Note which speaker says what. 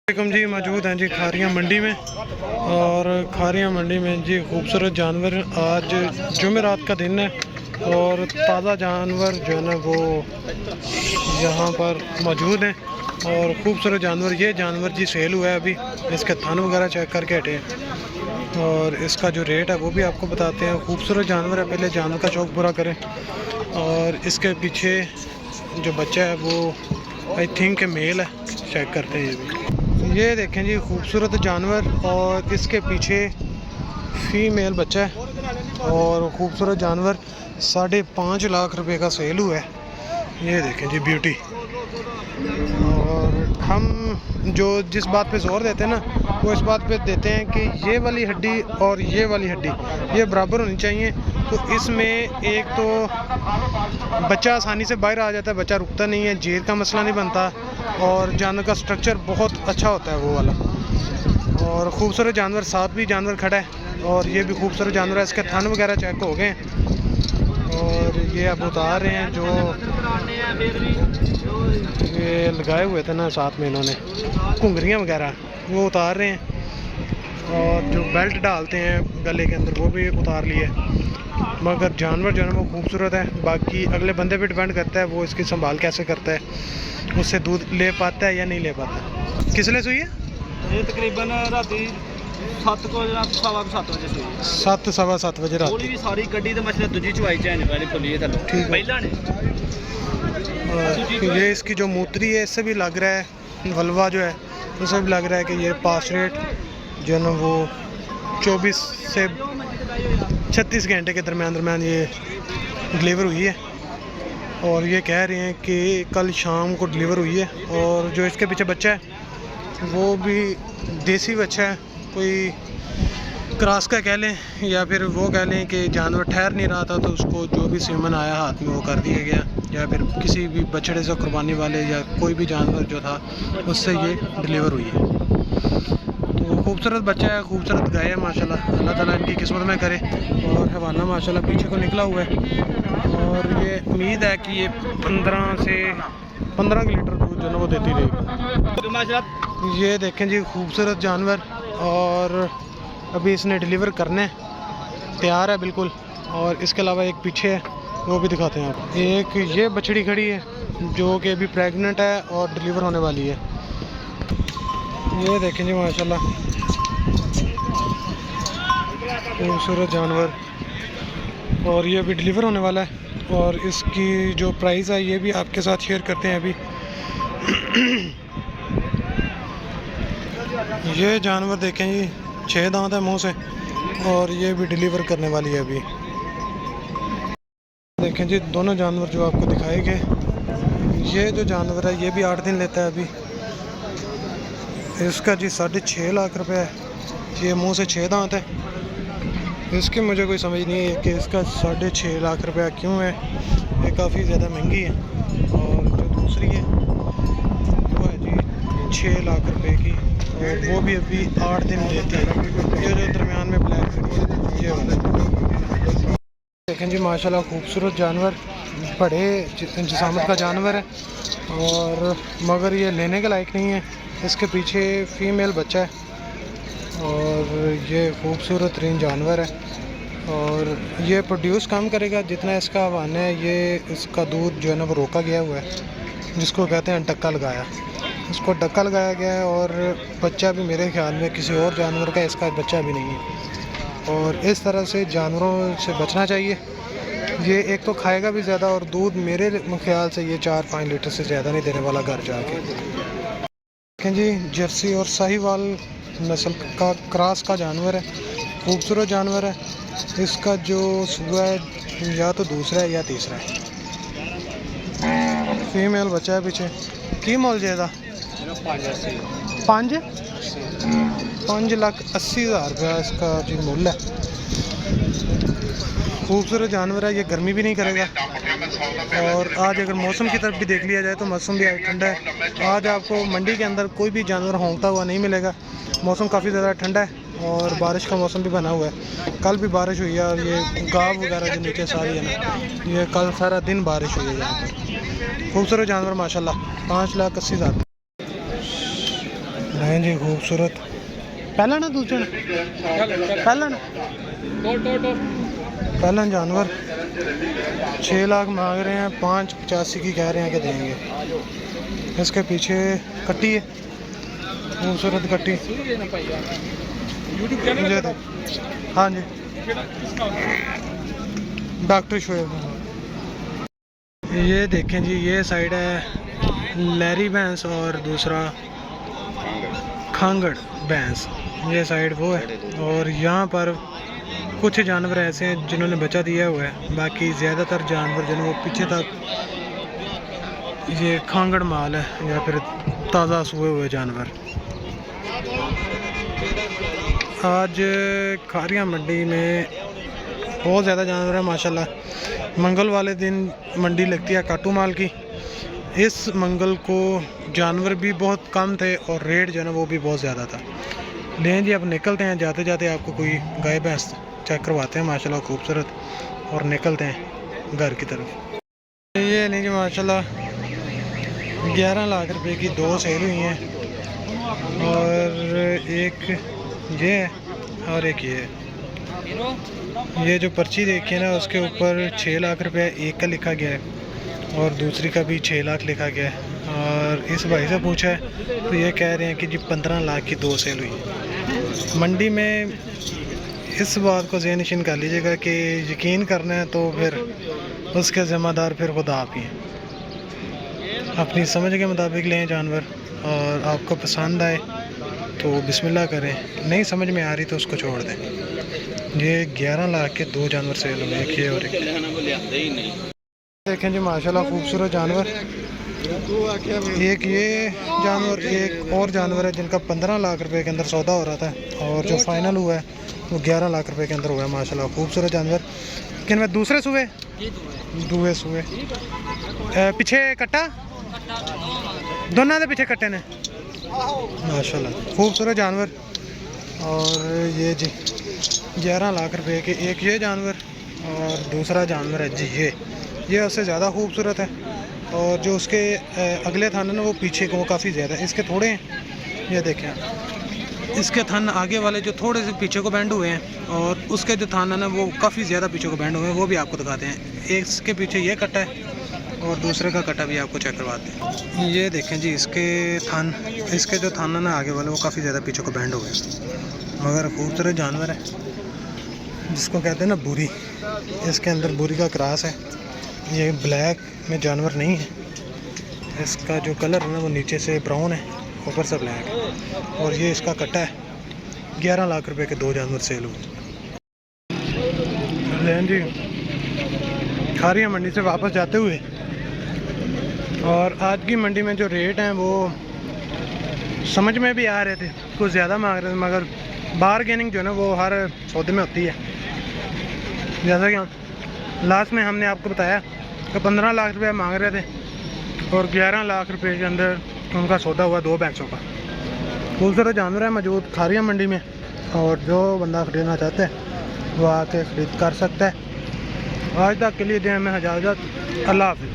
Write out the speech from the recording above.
Speaker 1: वालेकुम जी, मौजूद हैं जी खारियाँ मंडी में। और खारियाँ मंडी में जी खूबसूरत जानवर, आज जुमेरात का दिन है और ताज़ा जानवर जो है ना वो यहाँ पर मौजूद हैं। और खूबसूरत जानवर, ये जानवर जी सेल हुआ है अभी, इसके थन वगैरह चेक करके हटे हैं और इसका जो रेट है वो भी आपको बताते हैं। खूबसूरत जानवर है, पहले जानवर का शौक़ पूरा करें। और इसके पीछे जो बच्चा है वो आई थिंक मेल है, चेक करते हैं। ये भी ये देखें जी खूबसूरत जानवर और इसके पीछे फीमेल बच्चा है और खूबसूरत जानवर 5.5 लाख रुपए का सेल हुआ है। ये देखें जी ब्यूटी। और हम जो जिस बात पे जोर देते हैं ना वो इस बात पे देते हैं कि ये वाली हड्डी और ये वाली हड्डी ये बराबर होनी चाहिए। तो इसमें एक तो बच्चा आसानी से बाहर आ जाता है, बच्चा रुकता नहीं है, जेर का मसला नहीं बनता और जानवर का स्ट्रक्चर बहुत अच्छा होता है वो वाला। और ख़ूबसूरत जानवर, साथ भी जानवर खड़ा है और ये भी खूबसूरत जानवर है। इसके थन वगैरह चेक हो गए और ये अब उतार रहे हैं। जो ये लगाए हुए थे ना साथ में इन्होंने घुंघरियाँ वगैरह, वो उतार रहे हैं। और जो बेल्ट डालते हैं गले के अंदर वो भी उतार लिए। मगर जानवर जो है ना वो खूबसूरत है। बाकी अगले बंदे पे डिपेंड करता है वो इसकी संभाल कैसे करता है, उससे दूध ले पाता है या नहीं ले पाता। किस लिए सुई है
Speaker 2: ये? तकरीबन राती 7 को 7:15 बजे सुई
Speaker 1: 7-7:15 बजे रात
Speaker 2: भी सारी गड्डी ते मछली दूजी चुवाई चैन पहले खुली है थल्लों
Speaker 1: ठीक
Speaker 2: पहला ने।
Speaker 1: और ये इसकी जो मूत्री है इससे भी लग रहा है, वल्वा जो है उससे भी लग रहा है कि ये पास रेट जो है ना वो 24 से 36 घंटे के दरमियान ये डिलीवर हुई है। और ये कह रहे हैं कि कल शाम को डिलीवर हुई है। और जो इसके पीछे बच्चा है वो भी देसी बच्चा है, कोई क्रॉस का कह लें या फिर वो कह लें कि जानवर ठहर नहीं रहा था तो उसको जो भी सीमन आया हाथ में वो कर दिया गया, या फिर किसी भी बछड़े से कुर्बानी वाले या कोई भी जानवर जो था उससे ये डिलीवर हुई है। तो खूबसूरत बच्चा है, खूबसूरत गाय है माशाल्लाह। अल्लाह ताला इनकी किस्मत में करे। और हवाना माशाल्लाह पीछे को निकला हुआ है और ये उम्मीद है कि ये 15 से 15 लीटर दूध जो है वो देती रहेगी। ये देखें जी खूबसूरत जानवर और अभी इसने डिलीवर करने तैयार है बिल्कुल। और इसके अलावा एक पीछे है वो भी दिखाते हैं आप। एक ये बछड़ी खड़ी है जो कि अभी प्रेग्नेंट है और डिलीवर होने वाली है। ये देखें जी माशाल्लाह खूबसूरत जानवर और ये अभी डिलीवर होने वाला है। और इसकी जो प्राइस है ये भी आपके साथ शेयर करते हैं अभी। ये जानवर देखें जी 6 दांत है मुंह से और ये भी डिलीवर करने वाली है अभी। देखें जी दोनों जानवर जो आपको दिखाए गए, ये जो जानवर है ये भी 8 दिन लेता है अभी। इसका जी 6.5 लाख रुपए है। ये मुंह से 6 दांत है। इसकी मुझे कोई समझ नहीं है कि इसका 6.5 लाख रुपया क्यों है, ये काफ़ी ज़्यादा महंगी है। और जो दूसरी है वो है जी 6 लाख रुपए की और वो भी अभी 8 दिन लेती है। ये जो दरमियान में ब्लैक है ये वाला देखें जी माशाल्लाह खूबसूरत जानवर, बड़े जिसामत का जानवर है और मगर ये लेने के लायक नहीं है। इसके पीछे फीमेल बच्चा है और ये खूबसूरत तरीन जानवर है। और ये प्रोड्यूस कम करेगा जितना इसका आह्वान है। ये इसका दूध जो है ना वो रोका गया हुआ है, जिसको कहते हैं डक्का लगाया। इसको डक्का लगाया गया है और बच्चा भी मेरे ख्याल में किसी और जानवर का इसका बच्चा भी नहीं है। और इस तरह से जानवरों से बचना चाहिए। ये एक तो खाएगा भी ज़्यादा और दूध मेरे ख्याल से ये 4-5 लीटर से ज़्यादा नहीं देने वाला घर जाके। देखें जी जर्सी और साहिवाल नस्ल का क्रॉस का जानवर है, खूबसूरत जानवर है। इसका जो सुबह है या तो दूसरा है या तीसरा है। फीमेल बच्चा है पीछे। की मोल जाएगा 5,80,000 रुपया इसका जी मूल्य है। खूबसूरत जानवर है, ये गर्मी भी नहीं करेगा। और आज अगर मौसम की तरफ भी देख लिया जाए तो मौसम भी ठंडा है। आज आपको मंडी के अंदर कोई भी जानवर होंगता हुआ नहीं मिलेगा। मौसम काफ़ी ज़्यादा ठंडा है और बारिश का मौसम भी बना हुआ है। कल भी बारिश हुई है और ये गाँव वगैरह जो नीचे सारी है ना, ये कल सारा दिन बारिश हुई है यहाँ पर। खूबसूरत जानवर माशाल्लाह 5,80,000। नहीं जी खूबसूरत। पहला ना दूसरा ना? पहला ना? पहला जानवर 6 लाख मांग रहे हैं, 585 की कह रहे हैं कि देंगे। इसके पीछे कट्टी है, खूबसूरत कट्टी। मुझे दे। हाँ जी, डॉक्टर शोएब। ये देखें जी, ये साइड है लहरी भैंस और दूसरा खांगड़ भैंस, ये साइड वो है। और यहाँ पर कुछ जानवर ऐसे हैं जिन्होंने बच्चा दिया हुआ है, बाकी ज़्यादातर जानवर जो है वो पीछे तक ये खांगड़ माल है या फिर ताज़ा सुए हुए जानवर। आज खारिया मंडी में बहुत ज़्यादा जानवर है माशाल्लाह। मंगल वाले दिन मंडी लगती है काटू माल की। इस मंगल को जानवर भी बहुत कम थे और रेट जो है ना वो भी बहुत ज़्यादा था। लें जी, अब निकलते हैं, जाते जाते आपको कोई गाय भैंस चेक करवाते हैं माशाल्लाह खूबसूरत, और निकलते हैं घर की तरफ। ये नहीं जी माशाल्लाह 11 लाख रुपए की 2 सेल हुई हैं, और एक ये है और एक ये है। ये जो पर्ची देखी है ना उसके ऊपर 6 लाख रुपए एक का लिखा गया है और दूसरी का भी 6 लाख लिखा गया है। और इस भाई से पूछा है तो ये कह रहे हैं कि जी 15 लाख की 2 सेल हुई। मंडी में इस बात को ज़हन नशीन कर लीजिएगा कि यकीन करना है तो फिर उसके ज़िम्मेदार फिर खुदा आप ही हैं। अपनी समझ के मुताबिक लें जानवर, और आपको पसंद आए तो बिस्मिल्लाह करें, नहीं समझ में आ रही तो उसको छोड़ दें। ये 11 लाख के 2 जानवर सेल हुए, एक ये और एक। देखें जी माशाल्लाह खूबसूरत जानवर। एक ये जानवर, एक और जानवर है जिनका 15 लाख रुपए के अंदर सौदा हो रहा था, और जो फाइनल हुआ है वो 11 लाख रुपए के अंदर हुआ है माशाल्लाह खूबसूरत जानवर। किन में दूसरे सुबह दुए सुबह पीछे कट्टा दोनों के पीछे कट्टे ने माशाल्लाह खूबसूरत जानवर। और ये जी 11 लाख रुपए के एक ये जानवर, और दूसरा जानवर है जी ये उससे ज़्यादा खूबसूरत है। और जो उसके अगले थान है ना वो पीछे को वो काफ़ी ज़्यादा है, इसके थोड़े हैं। ये देखें इसके थान आगे वाले जो थोड़े से पीछे को बैंड हुए हैं, और उसके जो थान है ना वो काफ़ी ज़्यादा पीछे को बैंड हुए हैं, वो भी आपको दिखाते हैं। एक इसके पीछे ये कट्टा है और दूसरे का कट्टा भी आपको चेक करवाते हैं। ये देखें जी इसके जो थान है ना आगे वाले वो काफ़ी ज़्यादा पीछे को बैंड हुए हैं, मगर खूबसूरत जानवर है जिसको कहते हैं ना बुरी। इसके अंदर बुरी का क्रॉस है। ये ब्लैक में जानवर नहीं है, इसका जो कलर है ना वो नीचे से ब्राउन है, ऊपर से ब्लैक है। और ये इसका कट्टा है। 11 लाख रुपए के 2 जानवर सेल हुए। लें जी खारिया मंडी से वापस जाते हुए, और आज की मंडी में जो रेट हैं वो समझ में भी आ रहे थे, कुछ ज़्यादा मांग रहे थे, मगर बारगेनिंग जो है ना वो हर सौदे में होती है। जैसा कि लास्ट में हमने आपको बताया कि 15 लाख रुपए मांग रहे थे और 11 लाख रुपए के अंदर उनका सौदा हुआ 2 भैंसों का। खूबसूरत जानवर है मौजूद खारिया मंडी में, और जो बंदा ख़रीदना चाहता है वो आके ख़रीद कर सकता है। आज तक के लिए दें हमें इजाज़त। अल्लाह हाफ़िज़।